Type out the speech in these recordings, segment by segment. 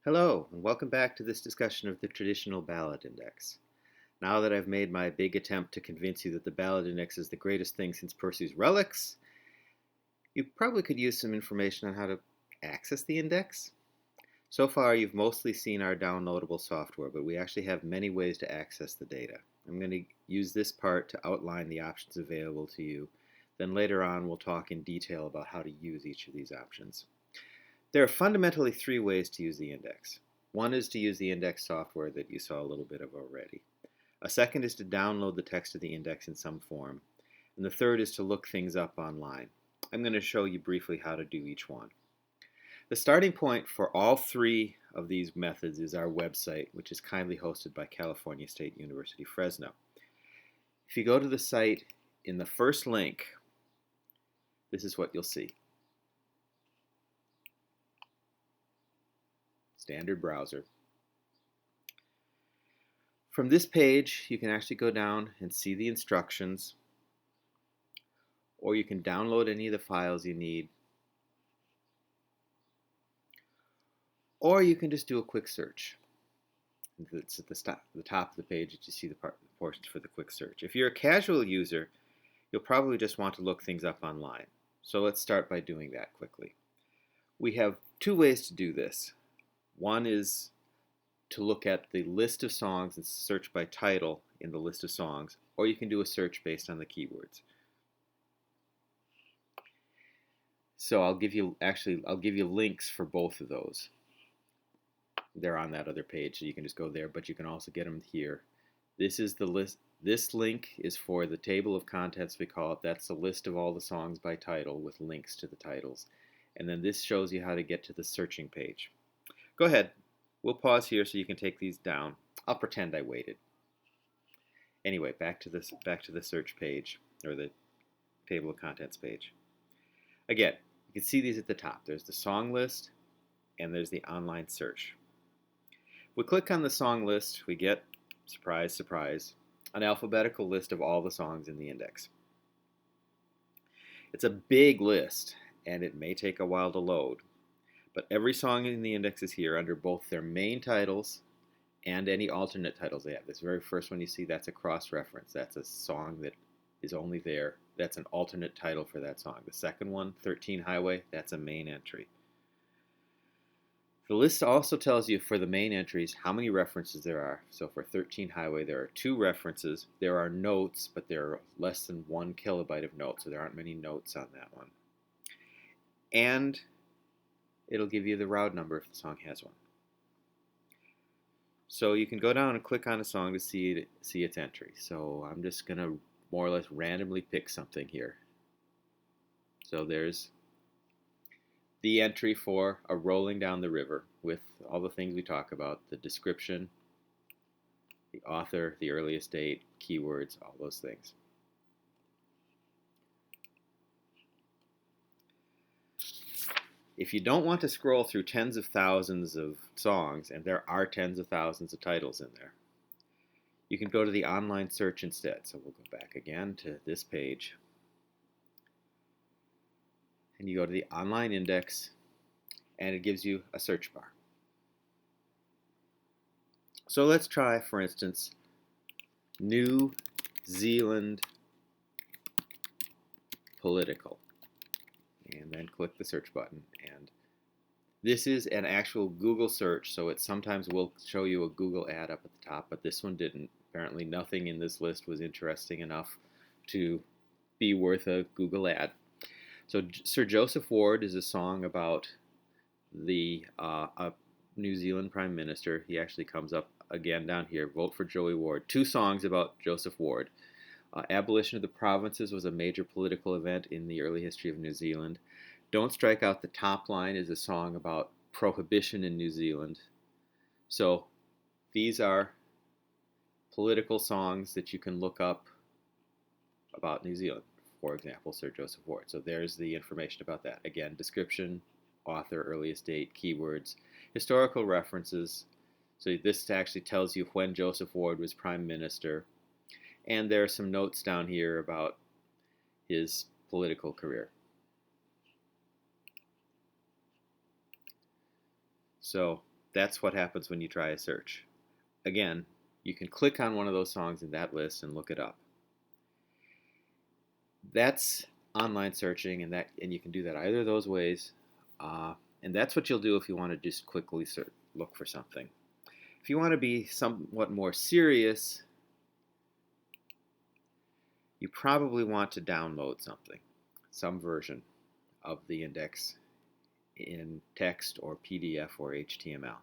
Hello, and welcome back to this discussion of the traditional ballad index. Now that I've made my big attempt to convince you that the ballad index is the greatest thing since Percy's Relics, you probably could use some information on how to access the index. So far, you've mostly seen our downloadable software, but we actually have many ways to access the data. I'm going to use this part to outline the options available to you. Then later on, we'll talk in detail about how to use each of these options. There are fundamentally three ways to use the index. One is to use the index software that you saw a little bit of already. A second is to download the text of the index in some form. And the third is to look things up online. I'm going to show you briefly how to do each one. The starting point for all three of these methods is our website, which is kindly hosted by California State University, Fresno. If you go to the site in the first link, this is what you'll see. Standard browser. From this page, you can actually go down and see the instructions, or you can download any of the files you need, or you can just do a quick search. It's at the top of the page that you see the portions for the quick search. If you're a casual user, you'll probably just want to look things up online. So let's start by doing that quickly. We have two ways to do this. One is to look at the list of songs and search by title in the list of songs, or you can do a search based on the keywords. So I'll give you links for both of those. They're on that other page, so you can just go there, but you can also get them here. This is the list. This link is for the table of contents, we call it. That's the list of all the songs by title with links to the titles. And then this shows you how to get to the searching page. Go ahead. We'll pause here so you can take these down. I'll pretend I waited. Anyway, back to the search page, or the table of contents page. Again, you can see these at the top. There's the song list, and there's the online search. If we click on the song list, we get, surprise, surprise, an alphabetical list of all the songs in the index. It's a big list, and it may take a while to load. But every song in the index is here under both their main titles and any alternate titles they have. This very first one you see, that's a cross-reference. That's a song that is only there. That's an alternate title for that song. The second one, 13 Highway, that's a main entry. The list also tells you for the main entries how many references there are. So for 13 Highway, there are 2 references. There are notes, but there are less than 1 kilobyte of notes, so there aren't many notes on that one. And it'll give you the route number if the song has one. So you can go down and click on a song to see its entry. So I'm just going to more or less randomly pick something here. So there's the entry for A Rolling Down the River with all the things we talk about, the description, the author, the earliest date, keywords, all those things. If you don't want to scroll through tens of thousands of songs, and there are tens of thousands of titles in there, you can go to the online search instead. So we'll go back again to this page. And you go to the online index, and it gives you a search bar. So let's try, for instance, New Zealand political. And then click the search button. And this is an actual Google search, so it sometimes will show you a Google ad up at the top, but this one didn't. Apparently nothing in this list was interesting enough to be worth a Google ad. So Sir Joseph Ward is a song about the New Zealand Prime Minister. He actually comes up again down here, Vote for Joey Ward. 2 songs about Joseph Ward. Abolition of the provinces was a major political event in the early history of New Zealand. Don't Strike Out the Top Line is a song about prohibition in New Zealand. So these are political songs that you can look up about New Zealand. For example, Sir Joseph Ward. So there's the information about that. Again, description, author, earliest date, keywords, historical references. So this actually tells you when Joseph Ward was Prime Minister. And there are some notes down here about his political career. So That's what happens when you try a search. Again, you can click on one of those songs in that list and look it up. That's online searching, and you can do that either of those ways. And that's what you'll do if you want to just quickly look for something. If you want to be somewhat more serious, you probably want to download something, some version of the index in text or PDF or HTML.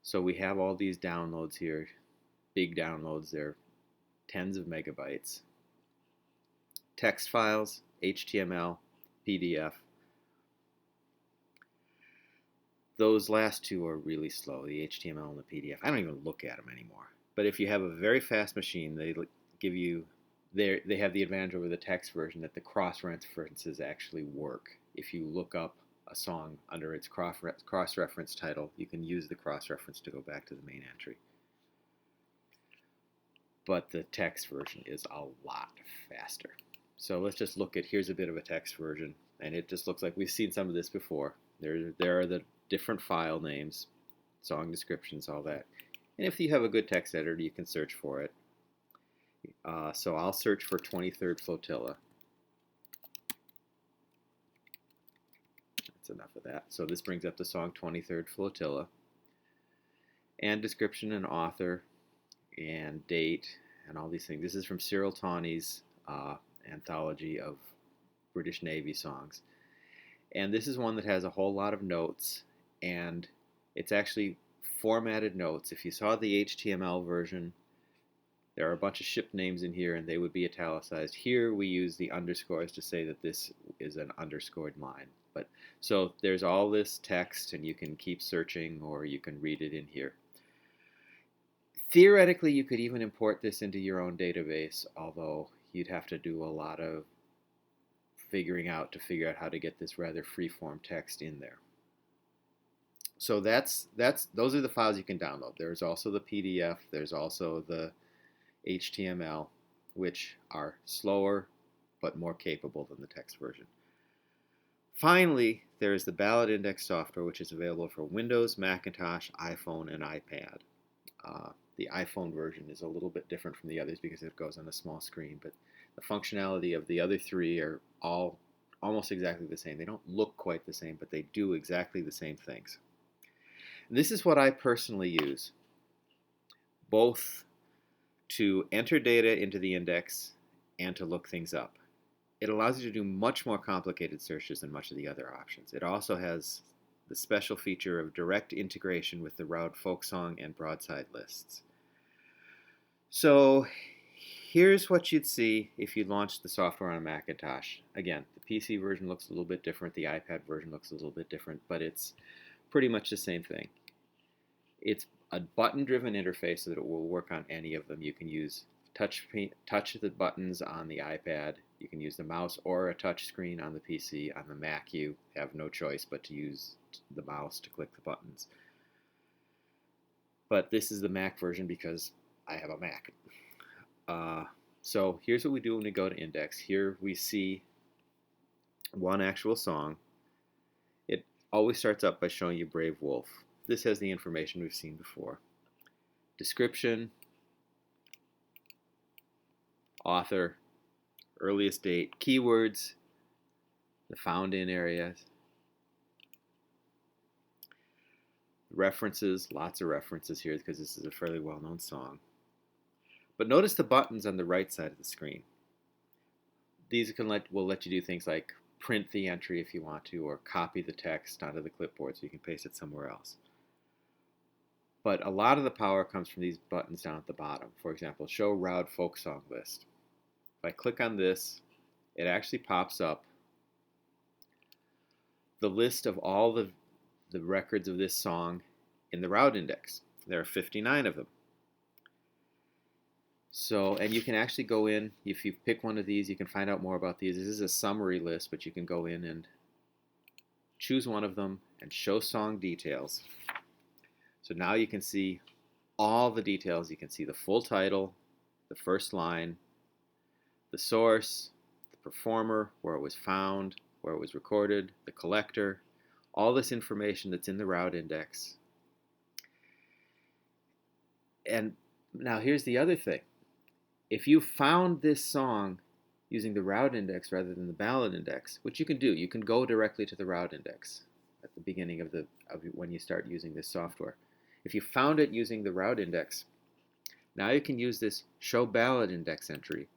So we have all these downloads here, big downloads, they're tens of megabytes. Text files, HTML, PDF. Those last two are really slow, the HTML and the PDF. I don't even look at them anymore. But if you have a very fast machine, they give you, they have the advantage over the text version that the cross-references actually work. If you look up a song under its cross-reference title, you can use the cross-reference to go back to the main entry. But the text version is a lot faster. So let's just look at, here's a bit of a text version, and it just looks like we've seen some of this before. There are the different file names, song descriptions, all that. And if you have a good text editor, you can search for it. So I'll search for 23rd Flotilla. That's enough of that. So this brings up the song 23rd Flotilla. And description and author and date and all these things. This is from Cyril Tawney's anthology of British Navy songs. And this is one that has a whole lot of notes, and it's actually formatted notes. If you saw the HTML version, there are a bunch of ship names in here and they would be italicized. Here we use the underscores to say that this is an underscored line. But so there's all this text, and you can keep searching or you can read it in here. Theoretically, you could even import this into your own database, although you'd have to do a lot of figure out how to get this rather free-form text in there. So those are the files you can download. There's also the PDF. There's also the HTML, which are slower but more capable than the text version. Finally, there is the Ballad Index software, which is available for Windows, Macintosh, iPhone, and iPad. The iPhone version is a little bit different from the others because it goes on a small screen, but the functionality of the other three are all almost exactly the same. They don't look quite the same, but they do exactly the same things. And this is what I personally use, both to enter data into the index and to look things up. It allows you to do much more complicated searches than much of the other options. It also has the special feature of direct integration with the Roud folk song and broadside lists. So here's what you'd see if you launched the software on a Macintosh. Again, the PC version looks a little bit different, the iPad version looks a little bit different, but it's pretty much the same thing. It's a button-driven interface so that it will work on any of them. You can use touch the buttons on the iPad, you can use the mouse or a touch screen on the PC. On the Mac, you have no choice but to use the mouse to click the buttons. But this is the Mac version because I have a Mac. So here's what we do when we go to index. Here we see one actual song. It always starts up by showing you Brave Wolf. This has the information we've seen before. Description, author, earliest date, keywords, the found in areas, references, lots of references here because this is a fairly well-known song. But notice the buttons on the right side of the screen. These will let you do things like print the entry if you want to, or copy the text onto the clipboard so you can paste it somewhere else. But a lot of the power comes from these buttons down at the bottom. For example, show Roud folk song list. If I click on this, it actually pops up the list of all the records of this song in the Roud index. There are 59 of them. So, and you can actually go in, if you pick one of these, you can find out more about these. This is a summary list, but you can go in and choose one of them and show song details. So now you can see all the details. You can see the full title, the first line, the source, the performer, where it was found, where it was recorded, the collector, all this information that's in the Roud index And now here's the other thing. If you found this song using the route index rather than the ballad index, which you can do, you can go directly to the route index at the beginning of when you start using this software. If you found it using the route index, now you can use this show ballad index entry,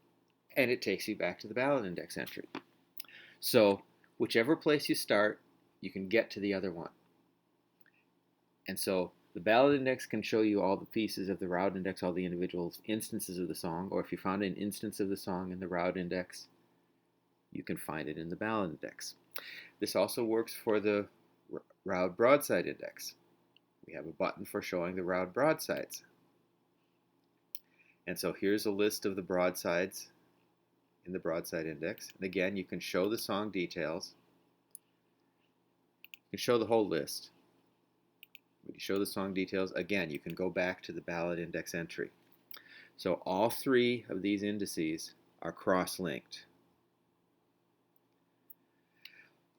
and it takes you back to the ballad index entry. So whichever place you start, you can get to the other one. And so the ballad index can show you all the pieces of the route index, all the individual instances of the song, or if you found an instance of the song in the route index, you can find it in the ballad index. This also works for the route broadside index. We have a button for showing the route broadsides. And so here's a list of the broadsides in the broadside index. And again, you can show the song details. You can show the whole list. When you show the song details, again, you can go back to the ballad index entry. So all three of these indices are cross-linked.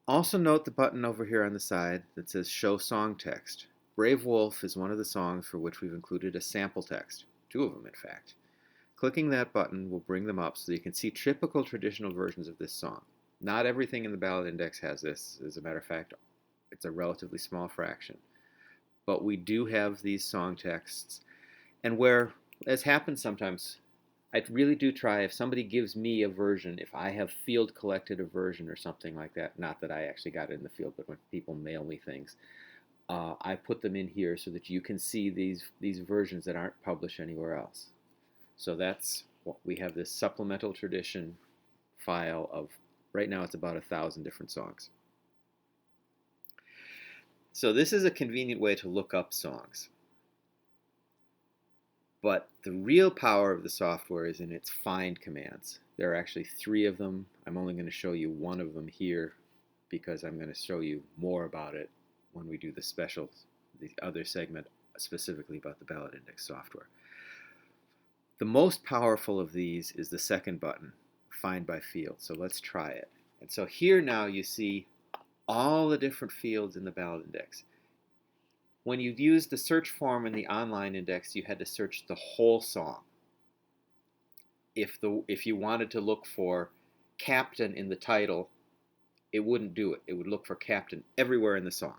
Also note the button over here on the side that says Show Song Text. Brave Wolf is one of the songs for which we've included a sample text. 2 of them, in fact. Clicking that button will bring them up so you can see typical traditional versions of this song. Not everything in the ballad index has this. As a matter of fact, it's a relatively small fraction. But we do have these song texts, and where, as happens sometimes, I really do try, if somebody gives me a version, if I have field collected a version or something like that, not that I actually got it in the field, but when people mail me things, I put them in here so that you can see these versions that aren't published anywhere else. So that's what we have, this supplemental tradition file of, right now it's about 1,000 different songs. So this is a convenient way to look up songs. But the real power of the software is in its find commands. There are actually 3 of them. I'm only going to show you one of them here because I'm going to show you more about it when we do the other segment specifically about the ballad index software. The most powerful of these is the second button, Find by Field. So let's try it. And so here now you see all the different fields in the ballad index. When you used the search form in the online index, you had to search the whole song. If you wanted to look for Captain in the title, it wouldn't do it. It would look for Captain everywhere in the song.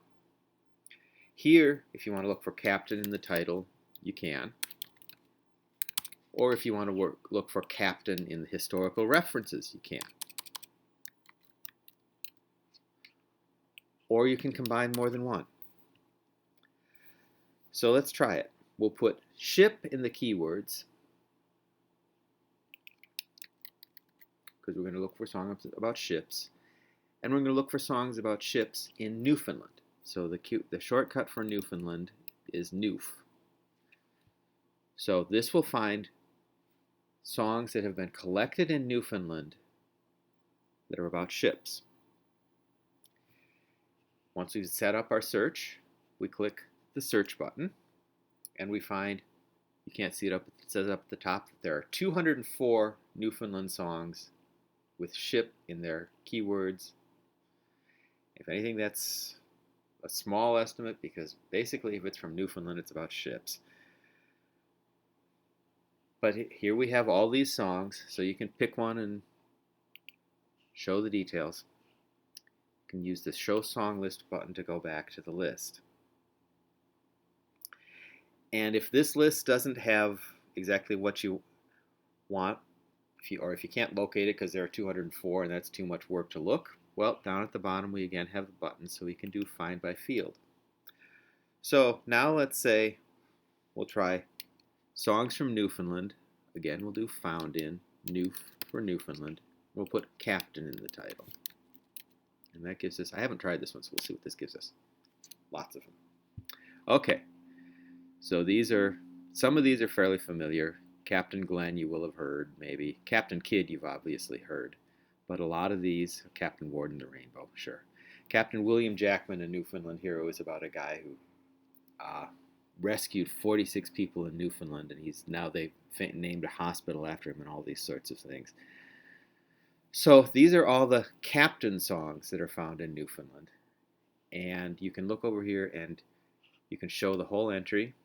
Here, if you want to look for Captain in the title, you can. Or if you want to look for Captain in the historical references, you can. Or you can combine more than one. So let's try it. We'll put ship in the keywords because we're going to look for songs about ships, and we're going to look for songs about ships in Newfoundland. So the shortcut for Newfoundland is Noof. So this will find songs that have been collected in Newfoundland that are about ships. Once we've set up our search, we click the search button, and we find, you can't see it up, it says up at the top that there are 204 Newfoundland songs with ship in their keywords. If anything, that's a small estimate because basically if it's from Newfoundland, it's about ships. But here we have all these songs, so you can pick one and show the details. You can use the Show Song List button to go back to the list. And if this list doesn't have exactly what you want, if you can't locate it because there are 204 and that's too much work to look, well, down at the bottom we again have the button so we can do Find by Field. So now let's say we'll try songs from Newfoundland. Again, we'll do Found in, Noof for Newfoundland. We'll put Captain in the title. And that gives us, I haven't tried this one, so we'll see what this gives us. Lots of them. Okay, so some of these are fairly familiar. Captain Glenn you will have heard, maybe. Captain Kidd you've obviously heard. But a lot of these, Captain Ward and the Rainbow, sure. Captain William Jackman, a Newfoundland hero, is about a guy who rescued 46 people in Newfoundland, and they've named a hospital after him and all these sorts of things. So these are all the captain songs that are found in Newfoundland. And you can look over here and you can show the whole entry.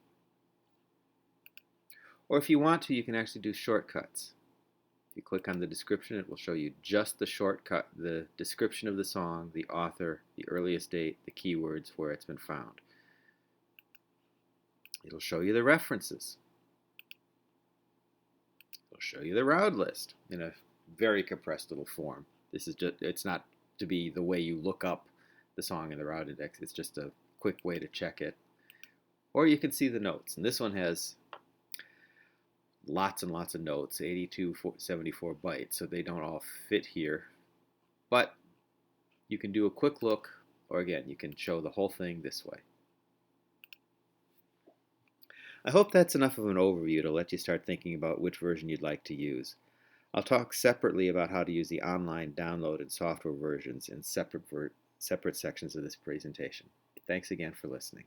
Or if you want to, you can actually do shortcuts. If you click on the description, it will show you just the shortcut, the description of the song, the author, the earliest date, the keywords, where it's been found. It'll show you the references. It'll show you the round list in a very compressed little form. This is just, it's not to be the way you look up the song in the route index. It's just a quick way to check it. Or you can see the notes. And this one has lots and lots of notes, 74 bytes, so they don't all fit here. But you can do a quick look, or again, you can show the whole thing this way. I hope that's enough of an overview to let you start thinking about which version you'd like to use. I'll talk separately about how to use the online download and software versions in separate sections of this presentation. Thanks again for listening.